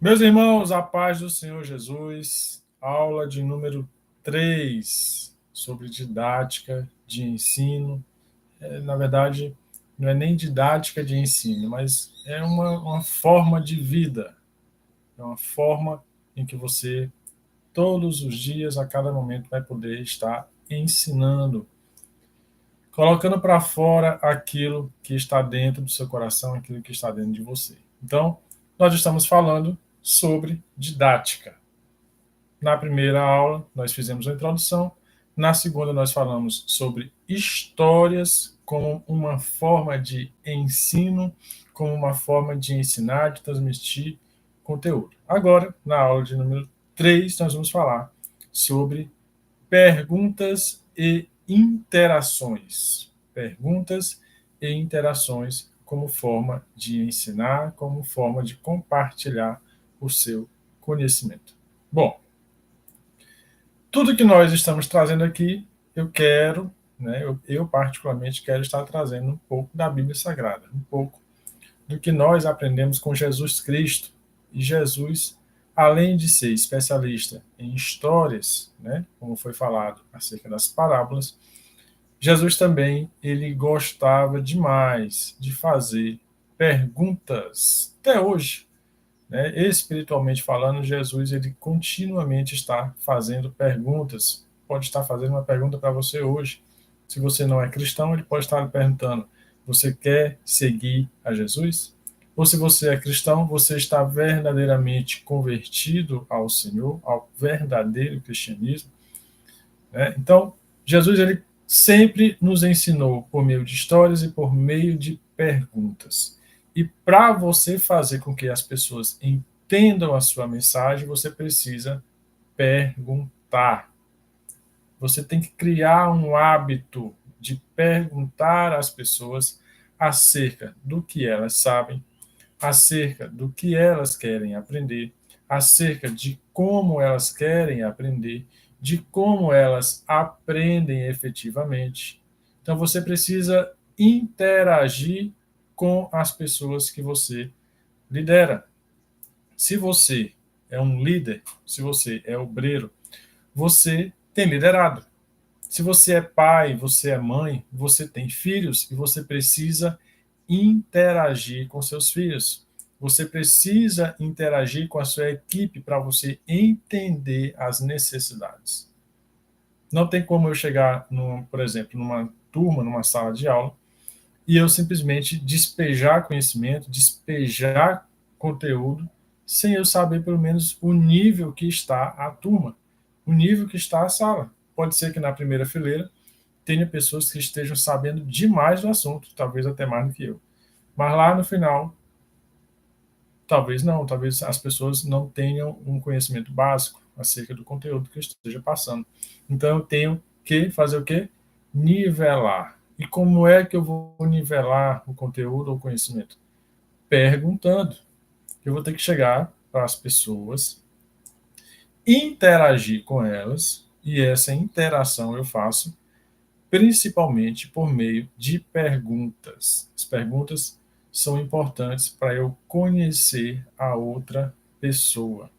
Meus irmãos, a paz do Senhor Jesus, aula de número 3 sobre didática de ensino. Na verdade, não é nem didática de ensino, mas é uma forma de vida, é uma forma em que você, todos os dias, a cada momento, vai poder estar ensinando, colocando para fora aquilo que está dentro do seu coração, aquilo que está dentro de você. Então, nós estamos falando sobre didática. Na primeira aula, nós fizemos a introdução. Na segunda, nós falamos sobre histórias como uma forma de ensino, como uma forma de ensinar, de transmitir conteúdo. Agora, na aula de número 3, nós vamos falar sobre perguntas e interações. Perguntas e interações como forma de ensinar, como forma de compartilhar o seu conhecimento. Bom, tudo que nós estamos trazendo aqui, eu quero, eu particularmente quero estar trazendo um pouco da Bíblia Sagrada, um pouco do que nós aprendemos com Jesus Cristo. E Jesus, além de ser especialista em histórias, como foi falado acerca das parábolas, Jesus também ele gostava demais de fazer perguntas. Até hoje, espiritualmente falando, Jesus ele continuamente está fazendo perguntas. Pode estar fazendo uma pergunta para você hoje. Se você não é cristão, ele pode estar lhe perguntando: você quer seguir a Jesus? Ou se você é cristão, você está verdadeiramente convertido ao Senhor, ao verdadeiro cristianismo? Então, Jesus ele sempre nos ensinou por meio de histórias e por meio de perguntas. E para você fazer com que as pessoas entendam a sua mensagem, você precisa perguntar. Você tem que criar um hábito de perguntar às pessoas acerca do que elas sabem, acerca do que elas querem aprender, acerca de como elas querem aprender, de como elas aprendem efetivamente. Então você precisa interagir com as pessoas que você lidera. Se você é um líder, se você é obreiro, você tem liderado. Se você é pai, você é mãe, você tem filhos e você precisa interagir com seus filhos. Você precisa interagir com a sua equipe para você entender as necessidades. Não tem como eu chegar, por exemplo, numa turma, numa sala de aula, e eu simplesmente despejar conhecimento, despejar conteúdo, sem eu saber pelo menos o nível que está a turma, o nível que está a sala. Pode ser que na primeira fileira tenha pessoas que estejam sabendo demais do assunto, talvez até mais do que eu. Mas lá no final, talvez não, talvez as pessoas não tenham um conhecimento básico acerca do conteúdo que eu esteja passando. Então eu tenho que fazer o quê? Nivelar. E como é que eu vou nivelar o conteúdo ou o conhecimento? Perguntando. Eu vou ter que chegar para as pessoas, interagir com elas, e essa interação eu faço principalmente por meio de perguntas. As perguntas são importantes para eu conhecer a outra pessoa.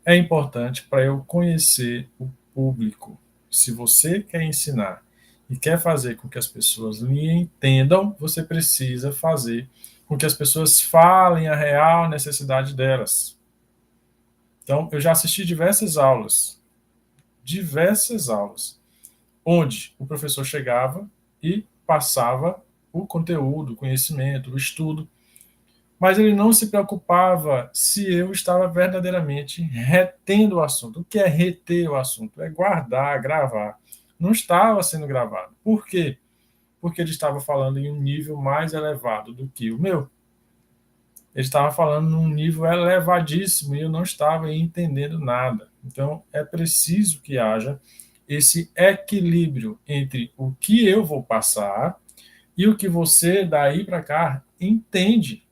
É importante para eu conhecer o público. Se você quer ensinar e quer fazer com que as pessoas lhe entendam, você precisa fazer com que as pessoas falem a real necessidade delas. Então, eu já assisti diversas aulas, onde o professor chegava e passava o conteúdo, o conhecimento, o estudo, mas ele não se preocupava se eu estava verdadeiramente retendo o assunto. O que é reter o assunto? É guardar, gravar. Não estava sendo gravado. Por quê? Porque ele estava falando em um nível mais elevado do que o meu. Ele estava falando num nível elevadíssimo e eu não estava entendendo nada. Então, é preciso que haja esse equilíbrio entre o que eu vou passar e o que você, daí para cá, entende.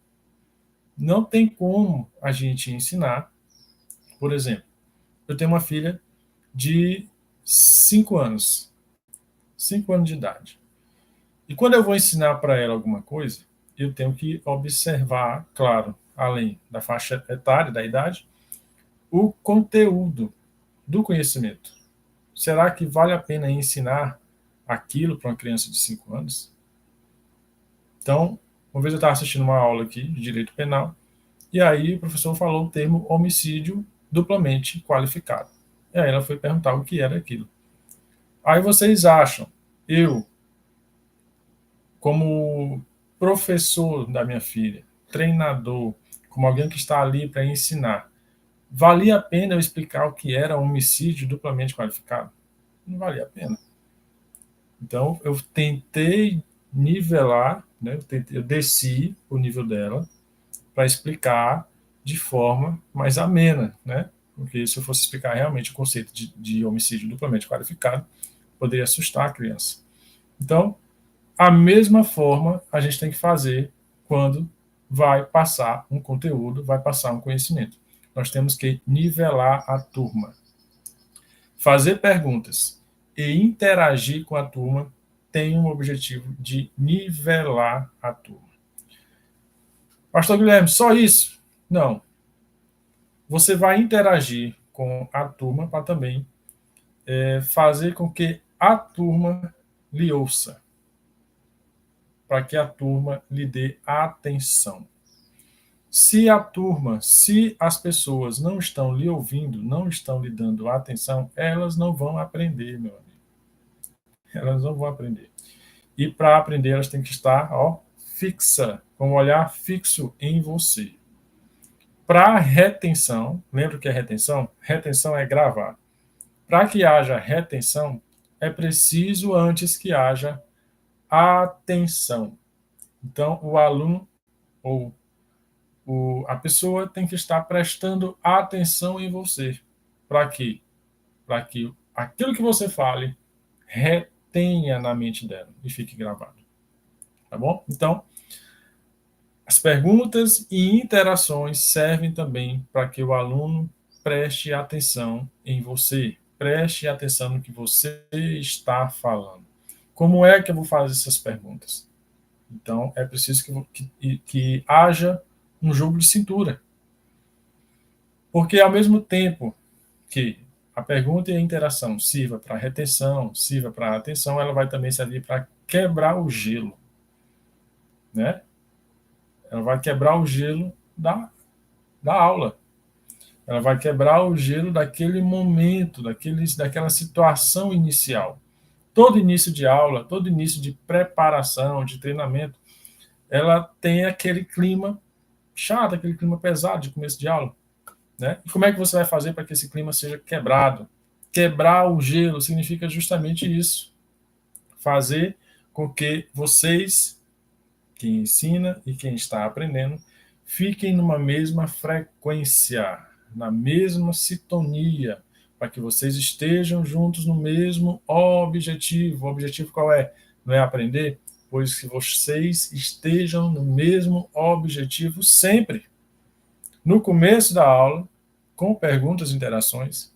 Não tem como a gente ensinar. Por exemplo, eu tenho uma filha de 5 anos, 5 anos de idade. E quando eu vou ensinar para ela alguma coisa, eu tenho que observar, claro, além da faixa etária, da idade, o conteúdo do conhecimento. Será que vale a pena ensinar aquilo para uma criança de 5 anos? Então, uma vez eu estava assistindo uma aula aqui de direito penal, e aí o professor falou o termo homicídio duplamente qualificado. E aí ela foi perguntar o que era aquilo. Aí vocês acham, eu, como professor da minha filha, treinador, como alguém que está ali para ensinar, valia a pena eu explicar o que era homicídio duplamente qualificado? Não valia a pena. Então, eu tentei nivelar, né, eu desci o nível dela para explicar de forma mais amena, né? Porque se eu fosse explicar realmente o conceito de homicídio duplamente qualificado, poderia assustar a criança. Então, a mesma forma a gente tem que fazer quando vai passar um conteúdo, vai passar um conhecimento. Nós temos que nivelar a turma. Fazer perguntas e interagir com a turma tem um objetivo de nivelar a turma. Pastor Guilherme, só isso? Não. Você vai interagir com a turma para também fazer com que a turma lhe ouça, para que a turma lhe dê atenção. Se as pessoas não estão lhe ouvindo, não estão lhe dando atenção, elas não vão aprender, meu amigo. Elas não vão aprender. E para aprender, elas têm que estar fixa, com um olhar fixo em você. Para retenção, lembra o que é retenção? Retenção é gravar. Para que haja retenção, é preciso antes que haja atenção. Então, o aluno ou a pessoa tem que estar prestando atenção em você. Para quê? Para que aquilo que você fale retenha na mente dela e fique gravado. Tá bom? Então, as perguntas e interações servem também para que o aluno preste atenção em você, preste atenção no que você está falando. Como é que eu vou fazer essas perguntas? Então, é preciso que haja um jogo de cintura. Porque, ao mesmo tempo que a pergunta e a interação sirva para retenção, sirva para atenção, ela vai também servir para quebrar o gelo. Né? Ela vai quebrar o gelo da aula. Ela vai quebrar o gelo daquele momento, daquela situação inicial. Todo início de aula, todo início de preparação, de treinamento, ela tem aquele clima chato, aquele clima pesado de começo de aula. Né? E como é que você vai fazer para que esse clima seja quebrado? Quebrar o gelo significa justamente isso. Fazer com que vocês, quem ensina e quem está aprendendo, fiquem numa mesma frequência, na mesma sintonia, para que vocês estejam juntos no mesmo objetivo. O objetivo qual é? Não é aprender? Pois que vocês estejam no mesmo objetivo sempre. No começo da aula, com perguntas e interações.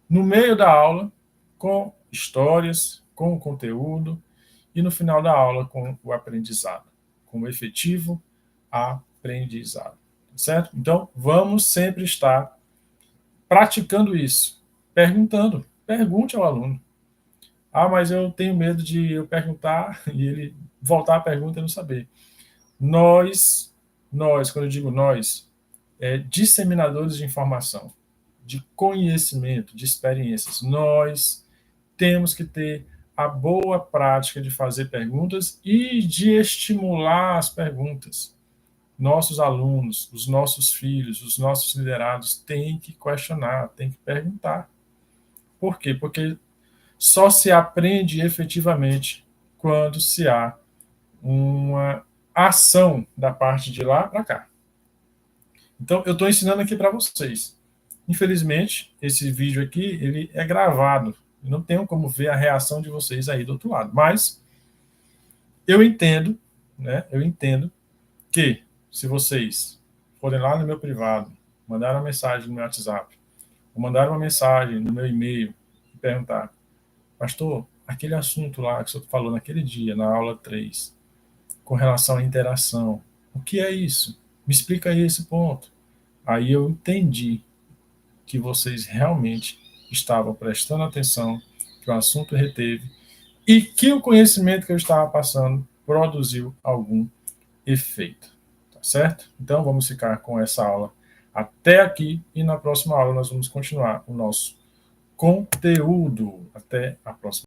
No meio da aula, com histórias, com o conteúdo. E no final da aula, com o aprendizado, com o efetivo aprendizado. Certo? Então, vamos sempre estar praticando isso, perguntando. Pergunte ao aluno. Ah, mas eu tenho medo de eu perguntar e ele voltar a pergunta e não saber. Quando eu digo nós, disseminadores de informação, de conhecimento, de experiências. Nós temos que ter a boa prática de fazer perguntas e de estimular as perguntas. Nossos alunos, os nossos filhos, os nossos liderados têm que questionar, têm que perguntar. Por quê? Porque só se aprende efetivamente quando se há uma ação da parte de lá para cá. Então, eu estou ensinando aqui para vocês. Infelizmente, esse vídeo aqui ele é gravado. Eu não tenho como ver a reação de vocês aí do outro lado. Mas eu entendo, né? Eu entendo que se vocês forem lá no meu privado, mandar uma mensagem no meu WhatsApp, ou mandar uma mensagem no meu e-mail e perguntar, pastor, aquele assunto lá que o senhor falou naquele dia, na aula 3, com relação à interação, o que é isso? Me explica aí esse ponto. Aí eu entendi que vocês realmente estavam prestando atenção, que o assunto reteve e que o conhecimento que eu estava passando produziu algum efeito. Tá certo? Então vamos ficar com essa aula até aqui e na próxima aula nós vamos continuar o nosso conteúdo. Até a próxima.